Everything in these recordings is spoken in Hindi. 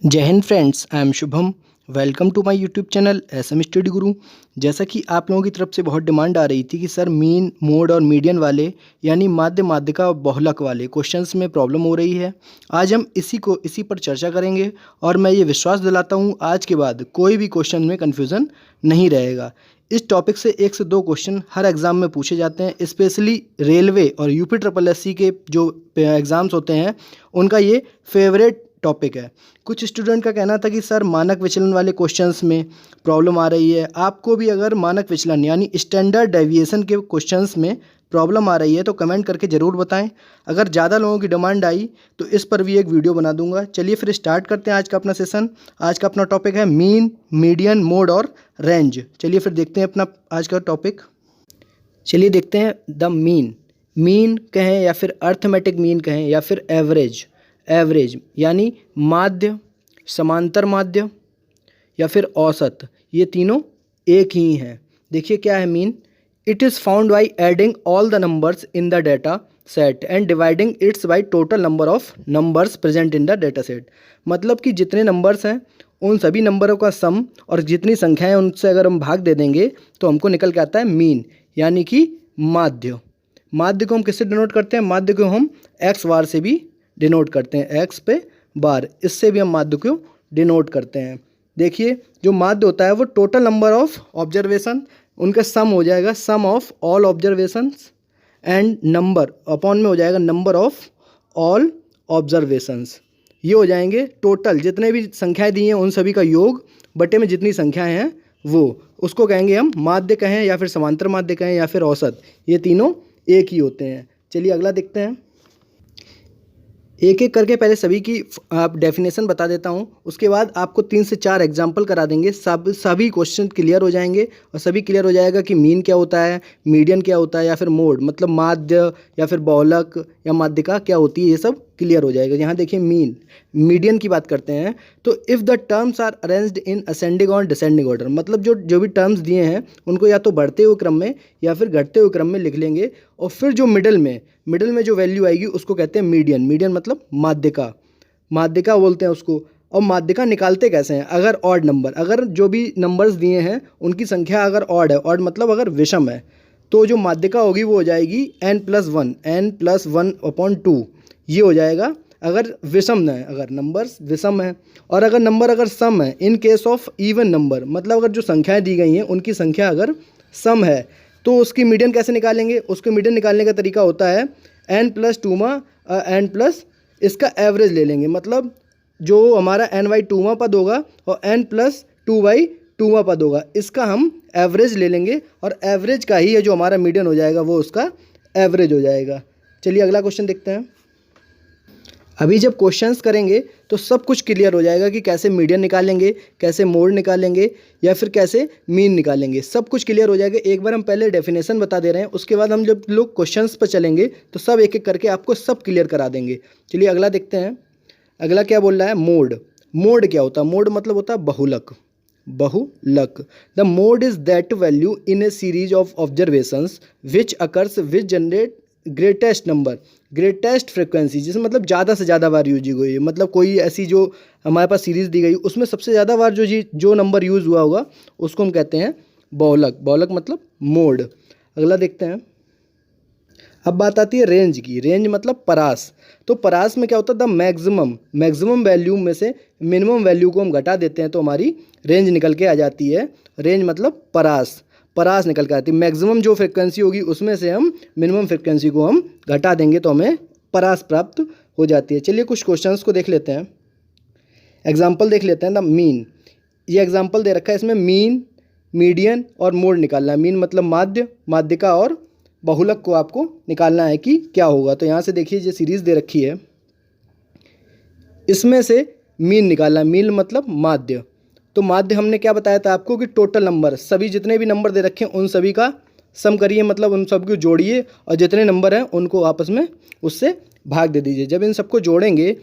जय हिंद friends, I am Shubham. Welcome to my YouTube channel SM Study Guru. जैसा कि आप लोगों की तरफ से बहुत डिमांड आ रही थी कि सर मीन, मोड और मीडियन वाले यानी माध्य, माध्यिका और बहुलक वाले क्वेश्चंस में प्रॉब्लम हो रही है। आज हम इसी पर चर्चा करेंगे और मैं ये विश्वास दिलाता हूँ आज के बाद कोई भी क्वेश्चन में कन्फ्यूज़न नहीं रहेगा। इस टॉपिक से 1 से 2 क्वेश्चन हर एग्ज़ाम में पूछे जाते हैं, स्पेशली रेलवे और यूपी ट्रिपल एससी के जो एग्ज़ाम्स होते हैं उनका ये फेवरेट टॉपिक है। कुछ स्टूडेंट का कहना था कि सर मानक विचलन वाले क्वेश्चंस में प्रॉब्लम आ रही है। आपको भी अगर मानक विचलन यानी स्टैंडर्ड डेविएशन के क्वेश्चंस में प्रॉब्लम आ रही है तो कमेंट करके ज़रूर बताएं। अगर ज़्यादा लोगों की डिमांड आई तो इस पर भी एक वीडियो बना दूंगा। चलिए फिर स्टार्ट करते हैं आज का अपना सेशन। आज का अपना टॉपिक है मीन, मीडियन, मोड और रेंज। चलिए फिर देखते हैं अपना आज का टॉपिक। चलिए देखते हैं द मीन। मीन कहें या फिर अर्थमेटिक मीन कहें या फिर एवरेज यानी माध्य, समांतर माध्य या फिर औसत, ये तीनों एक ही हैं। देखिए क्या है mean. It is found by adding all the numbers in the data set and dividing it's by total number of numbers present in the data set. मतलब कि जितने नंबर्स हैं उन सभी नंबरों का सम और जितनी संख्याएं उनसे अगर हम भाग दे देंगे तो हमको निकल के आता है मीन यानी कि माध्य। माध्य को हम किससे डिनोट करते हैं? माध्य को हम एक्स बार से भी डिनोट करते हैं, एक्स पे बार, इससे भी हम माध्य को डिनोट करते हैं। देखिए जो माध्य होता है वो टोटल नंबर ऑफ ऑब्जर्वेशन, उनका सम हो जाएगा sum of all observations and number upon में हो जाएगा नंबर ऑफ ऑल ऑब्जर्वेशंस। ये हो जाएंगे टोटल जितने भी संख्याएं दी हैं उन सभी का योग बटे में जितनी संख्याएं हैं वो, उसको कहेंगे हम माध्य कहें या फिर समांतर माध्य कहें या फिर औसत, ये तीनों एक ही होते हैं। चलिए अगला देखते हैं। एक एक करके पहले सभी की आप डेफिनेशन बता देता हूँ, उसके बाद आपको 3 से 4 एग्जाम्पल करा देंगे। सभी क्वेश्चन क्लियर हो जाएंगे और सभी क्लियर हो जाएगा कि मीन क्या होता है, मीडियन क्या होता है या फिर मोड मतलब माध्य या फिर बहुलक या माध्यिका क्या होती है, ये सब क्लियर हो जाएगा। यहाँ देखिए मीन, मीडियन की बात करते हैं तो if the terms are arranged in ascending और डिसेंडिंग ऑर्डर, मतलब जो भी टर्म्स दिए हैं उनको या तो बढ़ते हुए क्रम में या फिर घटते हुए क्रम में लिख लेंगे और फिर जो मिडल में जो वैल्यू आएगी उसको कहते हैं मीडियन। मीडियन मतलब माध्यिका, माध्यिका बोलते हैं उसको। और माध्यिका निकालते कैसे हैं? अगर ऑड नंबर, अगर जो भी नंबर्स दिए हैं उनकी संख्या अगर ऑड है, ऑड मतलब अगर विषम है, तो जो माध्यिका होगी वो हो जाएगी n+1/2, ये हो जाएगा अगर विषम है, अगर नंबर्स विषम है। और अगर नंबर अगर सम है, in case of even number, मतलब अगर जो संख्याएं दी गई हैं उनकी संख्या अगर सम है तो उसकी मीडियन कैसे निकालेंगे? उसके मीडियन निकालने का तरीका होता है n+2 इसका एवरेज ले लेंगे, मतलब जो हमारा n/2 पद होगा और n+2/2 पद होगा, इसका हम एवरेज ले लेंगे और एवरेज का ही है जो हमारा मीडियन हो जाएगा वो उसका एवरेज हो जाएगा। चलिए अगला क्वेश्चन देखते हैं। अभी जब क्वेश्चंस करेंगे तो सब कुछ क्लियर हो जाएगा कि कैसे मीडियन निकालेंगे, कैसे मोड निकालेंगे या फिर कैसे मीन निकालेंगे, सब कुछ क्लियर हो जाएगा। एक बार हम पहले डेफिनेशन बता दे रहे हैं, उसके बाद हम जब लोग क्वेश्चंस पर चलेंगे तो सब एक एक करके आपको सब क्लियर करा देंगे। चलिए अगला देखते हैं। अगला क्या बोल रहा है? मोड। मोड क्या होता है? मोड मतलब होता है बहुलक। बहुलक, the mode is that value in A series of observations which occurs which generate greatest number, greatest frequency, जिसमें मतलब ज़्यादा से ज़्यादा बार यूज हुई है, मतलब कोई ऐसी जो हमारे पास सीरीज़ दी गई उसमें सबसे ज़्यादा बार जो नंबर यूज़ हुआ होगा उसको हम कहते हैं बहुलक। बहुलक मतलब मोड। अगला देखते हैं। अब बात आती है रेंज की। रेंज मतलब परास। तो परास में क्या होता है? द मैक्सिमम वैल्यू में से मिनिमम वैल्यू को हम घटा देते हैं तो हमारी रेंज निकल के आ जाती है। रेंज मतलब परास, परास निकल के आती है। मैक्सिमम जो फ्रिक्वेंसी होगी उसमें से हम मिनिमम फ्रिक्वेंसी को हम घटा देंगे तो हमें परास प्राप्त हो जाती है। चलिए कुछ क्वेश्चंस को देख लेते हैं, एग्जाम्पल देख लेते हैं। द मीन, ये एग्जाम्पल दे रखा है, इसमें मीन, मीडियन और मोड निकालना है। मीन मतलब माध्य, माध्यिका और बहुलक को आपको निकालना है कि क्या होगा। तो यहाँ से देखिए जो सीरीज़ दे रखी है इसमें से मीन निकालना है। मीन मतलब माध्य। तो माध्य हमने क्या बताया था आपको कि टोटल नंबर, सभी जितने भी नंबर दे रखे हैं उन सभी का सम करिए, मतलब उन सब को जोड़िए और जितने नंबर हैं उनको आपस में उससे भाग दे दीजिए। जब इन सबको जोड़ेंगे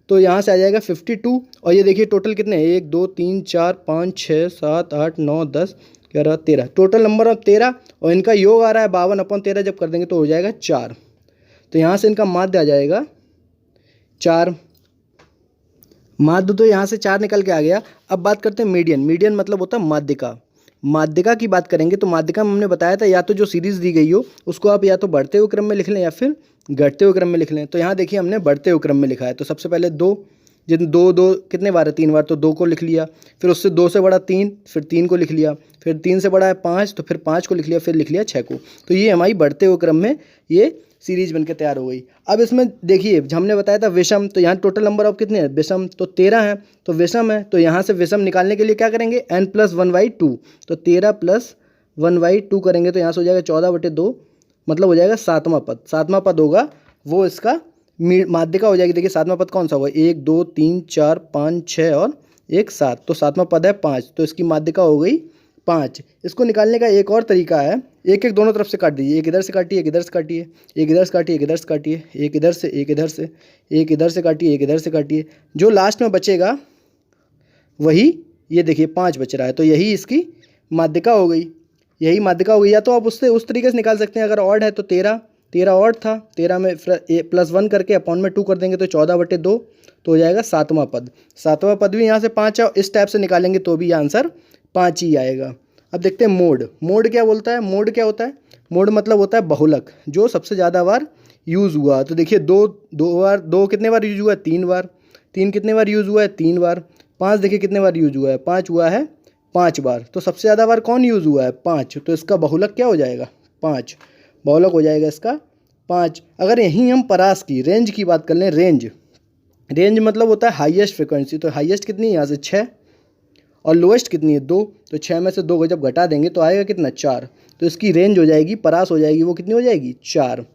तो यहाँ से आ जाएगा 52। और ये देखिए टोटल कितने हैं? 1 2 3 4 5 6 7 8 9 10 11 13, टोटल नंबर ऑफ 13 और इनका योग आ रहा है 52/13। जब कर देंगे तो हो जाएगा 4। तो यहाँ से इनका माध्य आ जाएगा 4। माध्य तो यहाँ से 4 निकल के आ गया। अब बात करते हैं मीडियन। मीडियन मतलब होता है माध्यिका। माध्यिका की बात करेंगे तो माध्यिका में हमने बताया था या तो जो सीरीज़ दी गई हो उसको आप या तो बढ़ते हुए क्रम में लिख लें या फिर घटते हुए क्रम में लिख लें। तो यहाँ देखिए हमने बढ़ते हुए क्रम में लिखा है। तो सबसे पहले 2, जिन 2 2 कितने बार है, 3 बार, तो 2 को लिख लिया। फिर उससे 2 से बड़ा 3, फिर 3 को लिख लिया। फिर 3 से बड़ा है 5, तो फिर 5 को लिख लिया। फिर लिख लिया 6 को। तो ये हमारी बढ़ते हुए क्रम में ये सीरीज बनकर तैयार हो गई। अब इसमें देखिए हमने बताया था विषम, तो यहाँ टोटल नंबर ऑफ कितने हैं, विषम तो 13 है। तो विषम है तो यहाँ से विषम निकालने के लिए क्या करेंगे, n+1/2। तो 13 + 1/2 करेंगे तो यहाँ से हो जाएगा 14/2, मतलब हो जाएगा 7वां पद। 7वां पद होगा वो इसका माध्यिका हो जाएगी। देखिए 7वां पद कौन सा होगा, 1 2 3 4 5 6 और 1 7। तो 7वां पद है 5, तो इसकी माध्यिका हो गई 5। इसको निकालने का एक और तरीका है, एक एक दोनों तरफ से काट दीजिए। एक इधर से काटिए, एक इधर से काटिए, एक इधर से काटिए, एक इधर से काटिए, एक इधर से, एक इधर से, एक इधर से काटिए, एक इधर से काटिए। जो लास्ट में बचेगा वही, ये देखिए 5 बच रहा है, तो यही इसकी माध्यिका हो गई। यही माध्यिका हो गई। या तो आप उससे उस तरीके से निकाल सकते हैं, अगर ऑड है तो 13 ऑड था, 13 में +1 करके अपॉन में 2 कर देंगे तो 14/2, तो हो जाएगा 7वां पद। 7वां पद भी यहाँ से 5 है, इस टाइप से निकालेंगे तो भी आंसर 5 ही आएगा। अब देखते हैं मोड। मोड क्या बोलता है, मोड क्या होता है, मोड मतलब होता है बहुलक, जो सबसे ज़्यादा बार यूज़ हुआ। तो देखिए 2 कितने बार यूज हुआ है, 3 बार। 3 कितने बार यूज़ हुआ है, 3 बार। 5 देखिए कितने बार यूज हुआ है, 5 हुआ है 5 बार। तो सबसे ज़्यादा बार कौन यूज़ हुआ है, 5। तो इसका बहुलक क्या हो जाएगा, 5। बहुलक हो जाएगा इसका 5। अगर यहीं हम परास की रेंज की बात कर लें, रेंज मतलब होता है हाईएस्ट फ्रिक्वेंसी। तो हाईएस्ट कितनी है यहाँ से 6, और लोएस्ट कितनी है 2। तो 6 में से 2 को जब घटा देंगे तो आएगा कितना, 4। तो इसकी रेंज हो जाएगी, परास हो जाएगी, वो कितनी हो जाएगी, 4।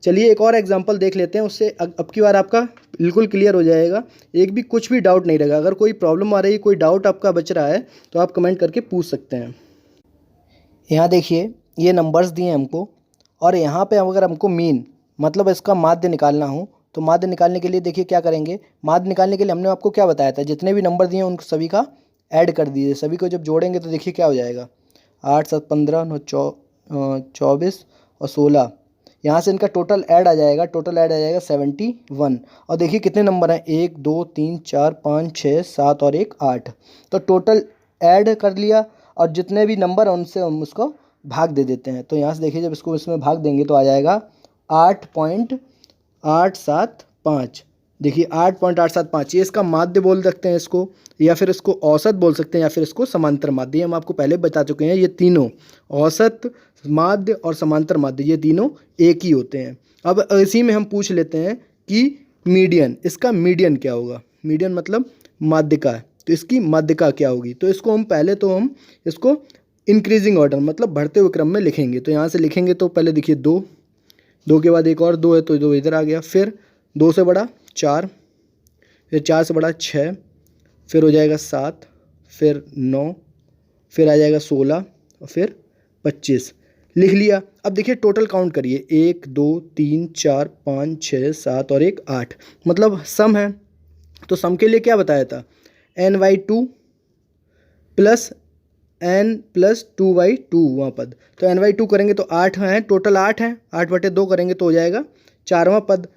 चलिए एक और एग्जांपल देख लेते हैं, उससे अब की बार आपका बिल्कुल क्लियर हो जाएगा, एक भी कुछ भी डाउट नहीं रहेगा। अगर कोई प्रॉब्लम आ रही है, कोई डाउट आपका बच रहा है, तो आप कमेंट करके पूछ सकते हैं। यहाँ देखिए ये नंबर्स दिए हैं हमको, और यहाँ पे अगर हमको मीन मतलब इसका माध्य निकालना हो, तो माध्य निकालने के लिए देखिए क्या करेंगे। माध्य निकालने के लिए हमने आपको क्या बताया था, जितने भी नंबर दिए हैं उन सभी का ऐड कर दीजिए। सभी को जब जोड़ेंगे तो देखिए क्या हो जाएगा, 8 7 15 9 24 और 16। यहाँ से इनका टोटल ऐड आ जाएगा, टोटल ऐड आ जाएगा 71। और देखिए कितने नंबर हैं, 1 2 3 4 5 6 7 और 1 8। तो टोटल ऐड कर लिया, और जितने भी नंबर हैं उनसे हम उसको भाग दे देते हैं। तो यहाँ से देखिए जब इसको इसमें भाग देंगे तो आ जाएगा 8.875। देखिए 8.875, ये इसका माध्य बोल सकते हैं इसको, या फिर इसको औसत बोल सकते हैं, या फिर इसको समांतर माध्य। हम आपको पहले बता चुके हैं, ये तीनों औसत, माध्य और समांतर माध्य, ये तीनों एक ही होते हैं। अब इसी में हम पूछ लेते हैं कि मीडियन, इसका मीडियन क्या होगा। मीडियन मतलब माध्यिका है, तो इसकी माध्यिका क्या होगी। तो इसको हम पहले तो हम इसको इंक्रीजिंग ऑर्डर मतलब बढ़ते हुए क्रम में लिखेंगे। तो यहाँ से लिखेंगे तो पहले देखिए 2 के बाद एक और 2 है, तो 2 इधर आ गया। फिर 2 से बड़ा 4, फिर 4 से बड़ा 6, फिर हो जाएगा 7, फिर 9, फिर आ जाएगा 16 और फिर 25। लिख लिया। अब देखिए टोटल काउंट करिए, 1 2 3 4 5 6 7 और 1 8, मतलब सम है। तो सम के लिए क्या बताया था, n/2 प्लस n+2/2 वहाँ पद। तो n/2 करेंगे तो 8 हैं, टोटल 8 हैं, 8/2 करेंगे तो हो जाएगा 4वां पद।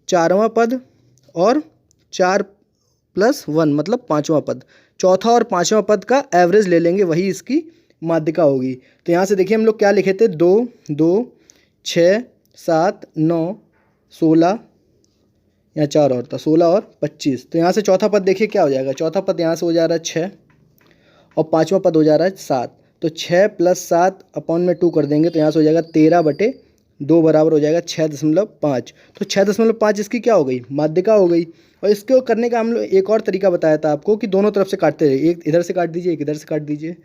4वां पद और 4+1 मतलब 5वां पद। चौथा और 5वां पद का एवरेज ले लेंगे, वही इसकी माध्यिका होगी। तो यहाँ से देखिए हम लोग क्या लिखे थे, 2 2 6 7 9 16, यहाँ 4 और था, 16 और 25। तो यहाँ से चौथा पद देखिए क्या हो जाएगा, चौथा पद यहाँ से हो जा रहा है 6 और 5वां पद हो जा रहा है 7। तो 6 + 7 अपॉन में 2 कर देंगे तो यहाँ से हो जाएगा 13/2 बराबर हो जाएगा 6.5। तो 6.5 इसकी क्या हो गई, माध्यिका हो गई। और इसको करने का हम लोग एक और तरीका बताया था आपको कि दोनों तरफ से काटते रहिए, एक इधर से काट दीजिए, एक इधर से काट दीजिए,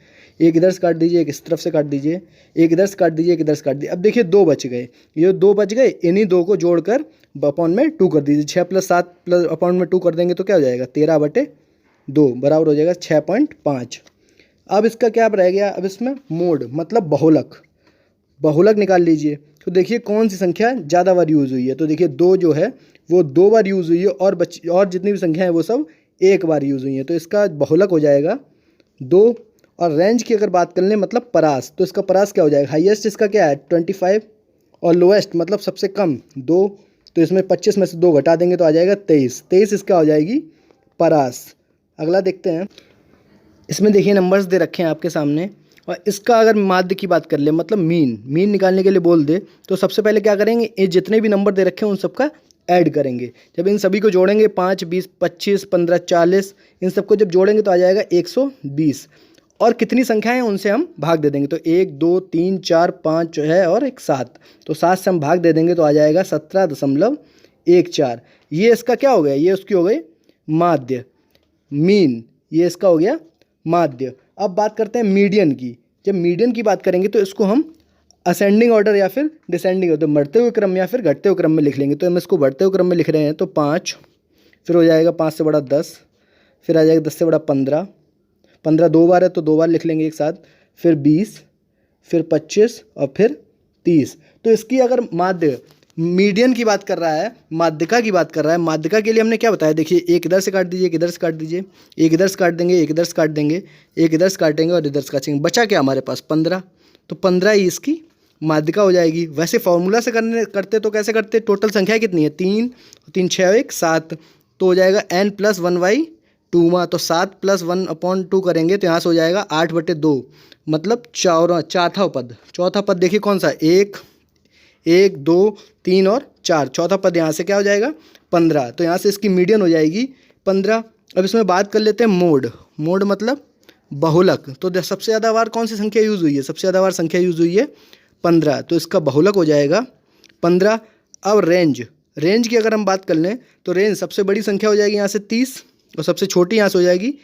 एक इधर से काट दीजिए, एक इस तरफ से काट दीजिए, एक इधर से काट दीजिए, एक इधर से काट दीजिए। अब देखिए 2 बच गए, ये 2 बच गए, इन्हीं 2 को जोड़कर अपॉन में 2 कर दीजिए। 6 + 7 प्लस अपॉन में 2 कर देंगे तो क्या हो जाएगा, 13/2 बराबर हो जाएगा 6.5। अब इसका क्या रह गया, अब इसमें मोड मतलब बहुलक निकाल लीजिए। तो देखिए कौन सी संख्या ज़्यादा बार यूज़ हुई है। तो देखिए 2 जो है वो 2 बार यूज़ हुई है, और जितनी भी संख्या है वो सब 1 बार यूज़ हुई है। तो इसका बहुलक हो जाएगा 2। और रेंज की अगर बात कर लें मतलब परास, तो इसका परास क्या हो जाएगा, हाईएस्ट इसका क्या है 25, और लोएस्ट मतलब सबसे कम 2। तो इसमें 25 में से 2 घटा देंगे तो आ जाएगा 23। 23 इसका हो जाएगी परास। अगला देखते हैं, इसमें देखिए नंबर्स दे रखे हैं आपके सामने, और इसका अगर माध्य की बात कर ले मतलब मीन निकालने के लिए बोल दे, तो सबसे पहले क्या करेंगे, ये जितने भी नंबर दे रखे हैं उन सबका ऐड करेंगे। जब इन सभी को जोड़ेंगे 5, 20, 25, 15, 40, इन सबको जब जोड़ेंगे तो आ जाएगा 120। और कितनी संख्याएं हैं उनसे हम भाग दे देंगे, तो 1, 2, 3, 4, 5 जो है और एक 7, तो 7 से हम भाग दे देंगे तो आ जाएगा 17.14। ये इसका क्या हो गया, ये उसकी हो गई माध्य, मीन, ये इसका हो गया माध्य। अब बात करते हैं मीडियन की। जब मीडियन की बात करेंगे तो इसको हम असेंडिंग ऑर्डर या फिर डिसेंडिंग ऑर्डर, बढ़ते हुए क्रम या फिर घटते हुए क्रम में लिख लेंगे। तो हम इसको बढ़ते हुए क्रम में लिख रहे हैं, तो 5, फिर हो जाएगा 5 से बड़ा 10, फिर आ जाएगा 10 से बड़ा 15, 15 दो बार है तो 2 बार लिख लेंगे एक साथ, फिर 20, फिर 25 और फिर 30। तो इसकी अगर माध्य मीडियन की बात कर रहा है, माध्यिका की बात कर रहा है, माध्यिका के लिए हमने क्या बताया, देखिए एक इधर से काट दीजिए, एक इधर से काट दीजिए, एक इधर से काट देंगे, एक इधर से काट देंगे, एक इधर से काटेंगे और इधर से काटेंगे, बचा क्या हमारे पास 15, तो 15 ही इसकी माध्यिका हो जाएगी। वैसे फॉर्मूला से करते तो कैसे करते, टोटल संख्या कितनी है 3, 3 6 1 7, तो हो जाएगा n+1/2, तो 7 + 1/2 करेंगे तो यहाँ से हो जाएगा 8/2, मतलब चौथा पद देखिए कौन सा, 1, 2, 3 और 4, चौथा पद यहाँ से क्या हो जाएगा 15, तो यहाँ से इसकी मीडियन हो जाएगी 15। अब इसमें बात कर लेते हैं मोड मतलब बहुलक। तो सबसे ज़्यादा बार कौन सी संख्या यूज़ हुई है, सबसे ज़्यादा बार संख्या यूज़ हुई है 15, तो इसका बहुलक हो जाएगा 15। अब रेंज की अगर हम बात कर लें तो रेंज सबसे बड़ी संख्या हो जाएगी यहाँ से 30 और सबसे छोटी यहाँ से हो जाएगी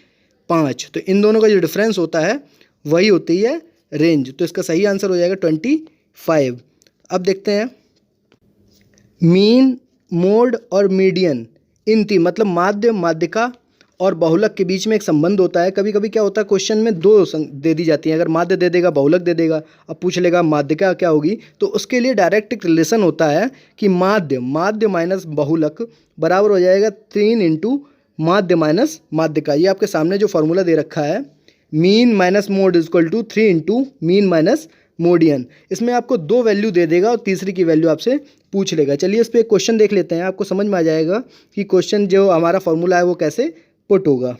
5, तो इन दोनों का जो डिफरेंस होता है वही होती है रेंज, तो इसका सही आंसर हो जाएगा 25। अब देखते हैं मीन, मोड और मीडियन, इन तीन मतलब माध्य, माध्यिका और बहुलक के बीच में एक संबंध होता है। कभी कभी क्या होता है क्वेश्चन में दो दे दी जाती हैं, अगर माध्य दे देगा बहुलक दे देगा, अब पूछ लेगा माध्यिका क्या होगी, तो उसके लिए डायरेक्ट एक रिलेशन होता है कि माध्य माइनस बहुलक बराबर हो जाएगा 3 × माध्य माइनस माध्यिका। ये आपके सामने जो फॉर्मूला दे रखा है, mean minus mode equal to 3 × mean minus median. इसमें आपको 2 वैल्यू दे देगा और तीसरी की वैल्यू आपसे पूछ लेगा। चलिए इस पर एक क्वेश्चन देख लेते हैं, आपको समझ में आ जाएगा कि क्वेश्चन जो हमारा फॉर्मूला है वो कैसे पुट होगा।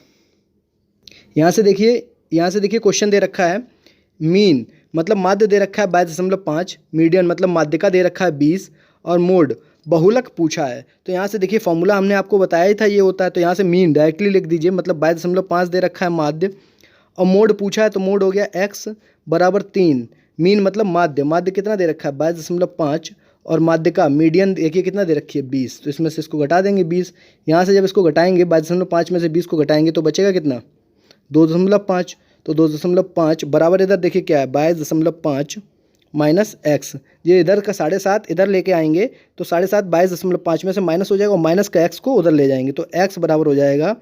यहाँ से देखिए क्वेश्चन दे रखा है, मीन मतलब माध्य दे रखा है 22.5, मीडियन मतलब माध्यिका दे रखा है 20 और मोड बहुलक पूछा है। तो यहाँ से देखिए फॉर्मूला हमने आपको बताया ही था ये होता है, तो यहाँ से मीन डायरेक्टली लिख दीजिए, मतलब 22.5 दे रखा है माध्य और मोड पूछा है तो मोड हो गया x बराबर 3, मीन मतलब माध्य कितना दे रखा है 22.5 और माध्यिका मीडियन देखिए कितना दे रखी है 20, तो इसमें से इसको घटा देंगे 20। यहाँ से जब इसको घटाएंगे 22.5 में से 20 को घटाएंगे तो बचेगा कितना 2.5, तो 2.5 बराबर इधर देखिए क्या है 22.5 माइनस x, ये इधर का 7.5 इधर लेके आएंगे तो 7.5 22.5 में से माइनस हो जाएगा और माइनस का x को उधर ले जाएंगे, तो x बराबर हो जाएगा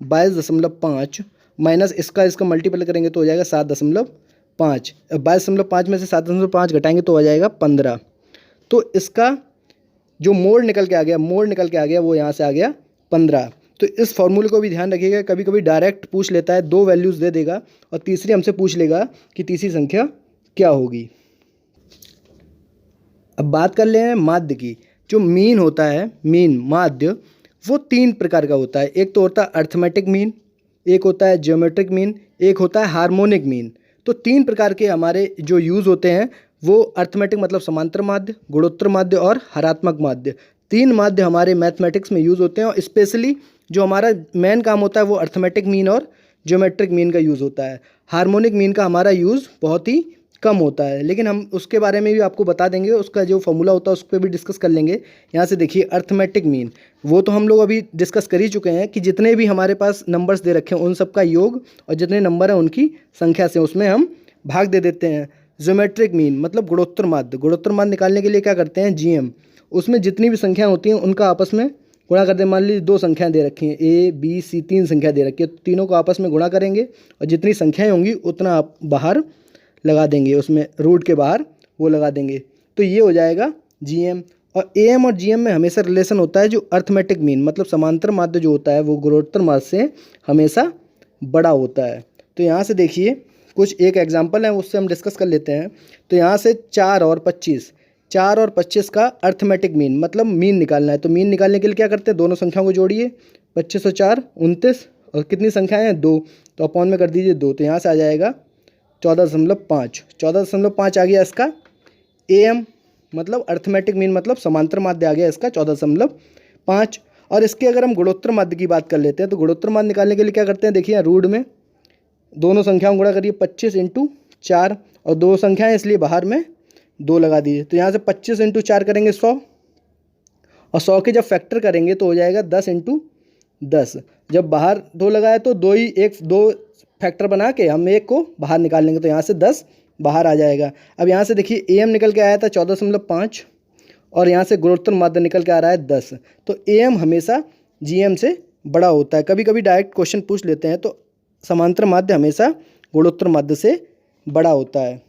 22.5 माइनस इसका मल्टीपल करेंगे तो हो जाएगा 7.5, 22.5 में से 7.5 घटाएंगे तो हो जाएगा 15। तो इसका जो मोड निकल के आ गया वो यहाँ से आ गया 15। तो इस फॉर्मूले को भी ध्यान रखिएगा, कभी कभी डायरेक्ट पूछ लेता है, 2 वैल्यूज़ दे देगा और तीसरी हमसे पूछ लेगा कि तीसरी संख्या क्या होगी। अब बात कर ले हैं माध्य की। जो मीन होता है, मीन माध्य, वो 3 प्रकार का होता है। एक तो होता है अर्थमेटिक मीन, एक होता है ज्योमेट्रिक मीन, एक होता है हार्मोनिक मीन। तो 3 प्रकार के हमारे जो यूज़ होते हैं वो अर्थमेटिक मतलब समांतर माध्य, गुणोत्तर माध्य और हरात्मक माध्य। 3 माध्य हमारे मैथमेटिक्स में यूज़ होते हैं और स्पेशली जो हमारा मेन काम होता है वो अर्थमेटिक मीन और ज्योमेट्रिक मीन का यूज़ होता है। हार्मोनिक मीन का हमारा यूज़ बहुत ही कम होता है, लेकिन हम उसके बारे में भी आपको बता देंगे, उसका जो फॉर्मूला होता है उस पर भी डिस्कस कर लेंगे। यहाँ से देखिए अर्थमेटिक मीन, वो तो हम लोग अभी डिस्कस कर ही चुके हैं कि जितने भी हमारे पास नंबर्स दे रखे हैं उन सब का योग और जितने नंबर हैं उनकी संख्या से उसमें हम भाग दे देते हैं। ज्योमेट्रिक मीन मतलब गुणोत्तर माध्य निकालने के लिए क्या करते हैं GM, उसमें जितनी भी संख्याएं होती हैं उनका आपस में गुणा करते हैं। मान लीजिए 2 संख्याएं दे रखी हैं A B C, 3 संख्या दे रखी है, तीनों को आपस में गुणा करेंगे और जितनी संख्याएं होंगी उतना आप बाहर लगा देंगे, उसमें रूट के बाहर वो लगा देंगे, तो ये हो जाएगा GM। और AM और GM में हमेशा रिलेशन होता है जो अर्थमेटिक मीन मतलब समांतर माध्य जो होता है वो गुणोत्तर माध्य से हमेशा बड़ा होता है। तो यहाँ से देखिए कुछ एक एग्जांपल है उससे हम डिस्कस कर लेते हैं। तो यहाँ से 4 और 25 का अर्थमेटिक मीन मतलब मीन निकालना है। तो मीन निकालने के लिए क्या करते हैं, दोनों संख्याओं को जोड़िए, 25 और 4 29 और कितनी संख्याएं हैं 2, तो अपॉन में कर दीजिए 2, तो यहाँ से आ जाएगा 14.5। 14.5 आ गया इसका AM मतलब अर्थमेटिक मीन मतलब समांतर माध्य आ गया इसका 14.5। और इसके अगर हम गुणोत्तर माध्य की बात कर लेते हैं तो गुणोत्तर माध्य निकालने के लिए क्या करते हैं, देखिए रूट में दोनों संख्याओं गुणा करिए 25 × 4 और दो संख्याएं इसलिए बाहर में 2 लगा दीजिए। तो यहाँ से 25 × 4 करेंगे 100 और 100 के जब फैक्टर करेंगे तो हो जाएगा 10 × 10। जब बाहर 2 लगाए तो 2 फैक्टर बना के हम 1 को बाहर निकाल लेंगे, तो यहाँ से 10 बाहर आ जाएगा। अब यहाँ से देखिए AM निकल के आया था 14.5 और यहाँ से गुणोत्तर माध्य निकल के आ रहा है 10। तो AM हमेशा GM से बड़ा होता है। कभी कभी डायरेक्ट क्वेश्चन पूछ लेते हैं, तो समांतर माध्य हमेशा गुणोत्तर माध्य से बड़ा होता है।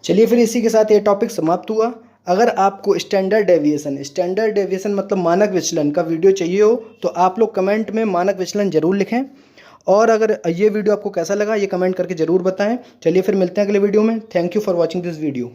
चलिए फिर इसी के साथ ये टॉपिक समाप्त हुआ। अगर आपको स्टैंडर्ड डेविएशन मतलब मानक विचलन का वीडियो चाहिए हो तो आप लोग कमेंट में मानक विचलन ज़रूर लिखें। और अगर ये वीडियो आपको कैसा लगा ये कमेंट करके ज़रूर बताएं। चलिए फिर मिलते हैं अगले वीडियो में। Thank you for watching this video.